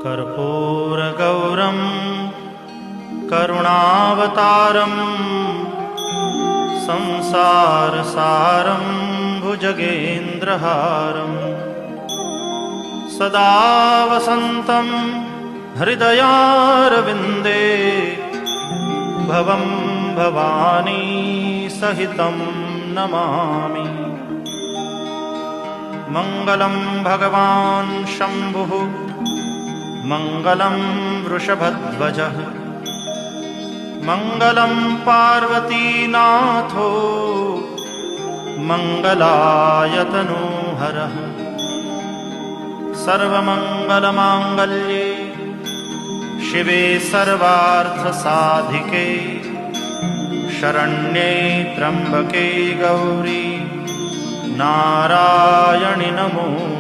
कर्पूरगौरं करुणावतारं संसारसारं भुजगेन्द्रहारं सदा वसन्तं हृदयारविन्दे भवं भवानी सहितं नमामि। मङ्गलं भगवान् शम्भुः मङ्गलं वृषभध्वजः मङ्गलं पार्वतीनाथो मङ्गलायतनोहरः। सर्वमङ्गलमाङ्गल्ये शिवे सर्वार्थसाधिके शरण्ये त्र्यम्बके गौरी नारायणि नमोस्तुते।